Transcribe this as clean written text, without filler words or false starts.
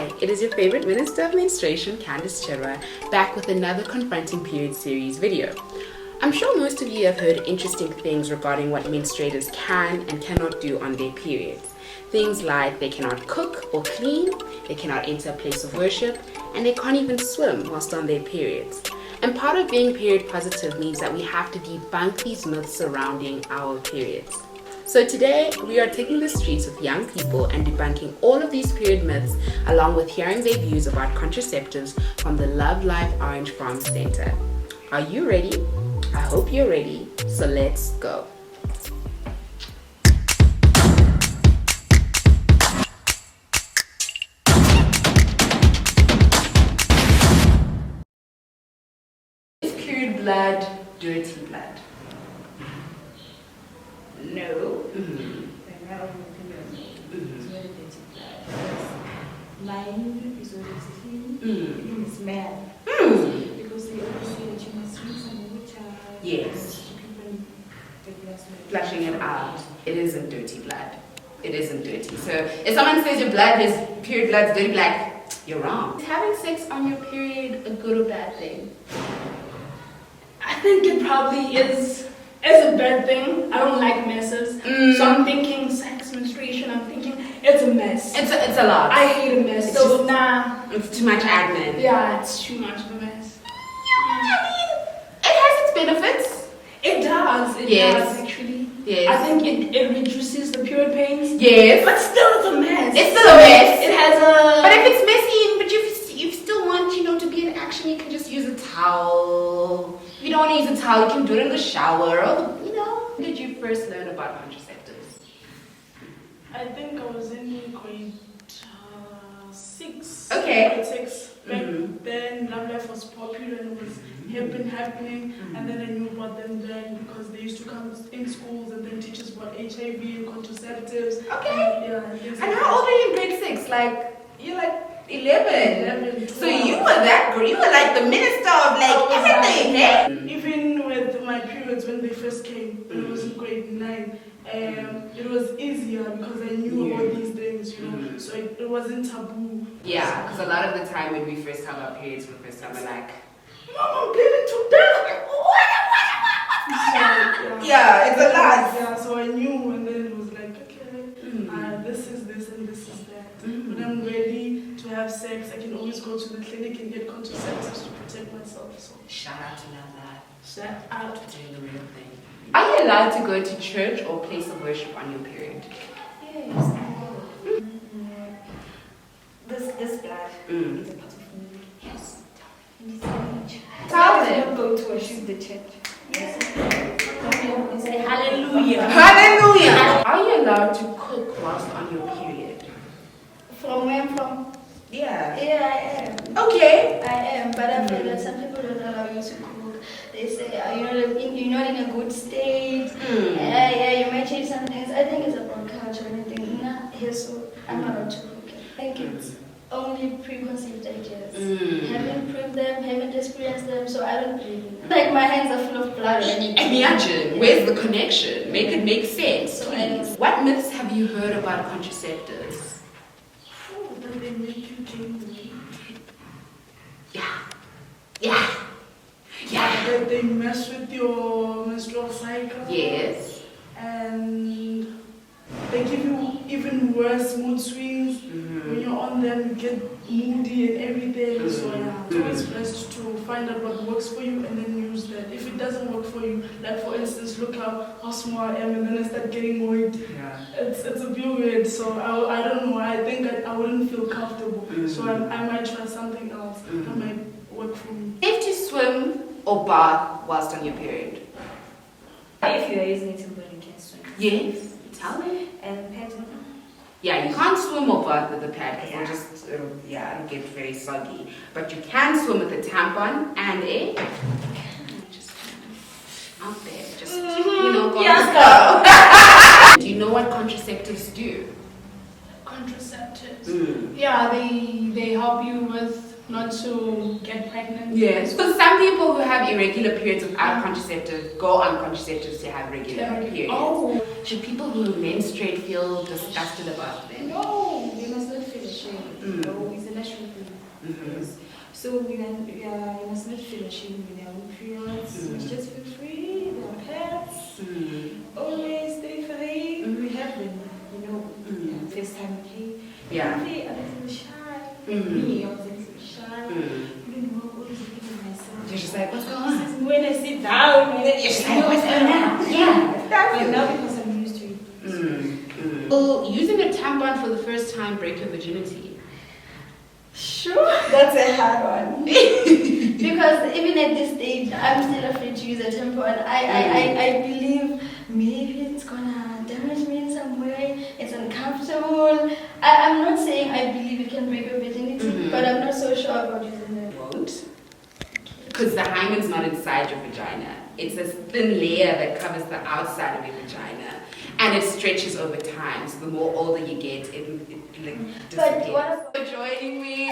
Hi, it is your favorite Minister of Menstruation, Candice Chirwa, back with another Confronting Period series video. I'm sure most of you have heard interesting things regarding what menstruators can and cannot do on their periods. Things like they cannot cook or clean, they cannot enter a place of worship, and they can't even swim whilst on their periods. And part of being period positive means that we have to debunk these myths surrounding our periods. So today, we are taking the streets with young people and debunking all of these period myths, along with hearing their views about contraceptives from the loveLife Orange Farm Center. Are you ready? I hope you're ready, so let's go. Is period blood dirty blood? No. In my own opinion, it's very dirty blood. Mine is always clean. It is smell. Because they always say that you must rinse some water. Yes. To keep the blood smell. Flushing it out. It isn't dirty blood. It isn't dirty. So if someone says your blood is period blood's dirty blood, you're wrong. Is having sex on your period a good or bad thing? I think it probably is a bad thing. I don't like messes. So I'm thinking sex, menstruation, I'm thinking it's a mess. It's a lot. I hate a mess. It's So just- nah. It's too much admin. Yeah, it's too much of a mess. It has its benefits. It does. It Yes. does actually. Yes. I think it reduces the period pains. Yes. But still it's a mess. It's still a mess. It has a But if it's messy, but you still want, to be in action, you can just use a towel. If you don't want to use a towel, you can do it in the shower. Or, When did you first learn about contraceptives? I think I was in grade 6. Okay. Grade 6. Back then, loveLife was popular and it was happening. And then I knew about them then because they used to come in schools and then teach us about HIV and contraceptives. Okay. And And how old are you in grade 6? You're 11. 11, So you were that girl. You were like the minister of everything, hey? Even with my periods when they first came, when I was in grade 9, it was easier because I knew about these things, So it wasn't taboo. Yeah, because a lot of the time when we first have our periods for the first time, we're like, Mom, I'm bleeding to death. Yeah, it's a lot. Yeah, so I knew, and then it was like, okay, this is this and this is that. When I'm ready to have sex, I can always go to the clinic and get contraceptives to protect myself. So shout out to loveLife. shout out. Doing the real thing. Are you allowed to go to church or place of worship on your period? Yes. This blood is a part of me. Yes. And it's a Tell I them. don't go to worship the church. Yes. And say hallelujah. Hallelujah! Are you allowed to cook whilst on your period? From where I'm from? Yeah. Yeah, I am. Okay. I am, but I've heard that some people don't allow you to cook. They say you're not in a good state. You might change some things. I think it's about culture and anything. Nah, here, so I'm not allowed to cook. I think it's only preconceived ideas. Haven't proved them, haven't experienced them, so I don't believe in them. Like my hands are full of blood. Imagine, where's the connection? Make it make sense, So please. What myths have you heard about contraceptives? Oh, then they make you gain weight. Yeah. That they mess with your menstrual cycle. Yes. And they give you even worse mood swings. When you're on them, you get moody and everything. So it's always best to find out what works for you and then use that. If it doesn't work for you, like for instance, look how small I am and then I start getting weight. Yeah. It's a bit weird. So I don't know. I think I wouldn't feel comfortable. So I might try something else that might work for me. Safe to swim or bath whilst on your period? If you're using it in body, you can swim. Yes. Tell me. And padding. Yeah, you can't swim or bath with a pad because it'll get very soggy. But you can swim with a tampon and a just out there, just go Yeah. Do you know what contraceptives do? Contraceptives. Yeah, they help you with not to get pregnant. Yes. So some people who have irregular periods without contraceptives go on contraceptives to have regular periods. Oh. Should people who menstruate feel disgusted about them? No, you must not feel ashamed. No, it's an Yes. So you must not feel ashamed with your own periods. You must just feel free. There are pets. Always stay free. We have them, FaceTime. Hey, Yeah. Hey, I'm a little shy. Me, I was a little shy. Even more, always looking at myself. You're just like, what's going on? When I sit down, you're just like, what's going on? Yeah. But now because I'm used to it. Will using a tampon for the first time break your virginity? Sure. That's a hard one. Because even at this stage, I'm still afraid to use a tampon. I believe maybe it's gonna damage me in some way. It's uncomfortable. I'm not saying I believe it can break your virginity, but I'm not so sure about using it. Won't? Because the hymen's not inside your vagina. It's a thin layer that covers the outside of your vagina. And it stretches over time. So the more older you get, it like disappears. But what For joining me.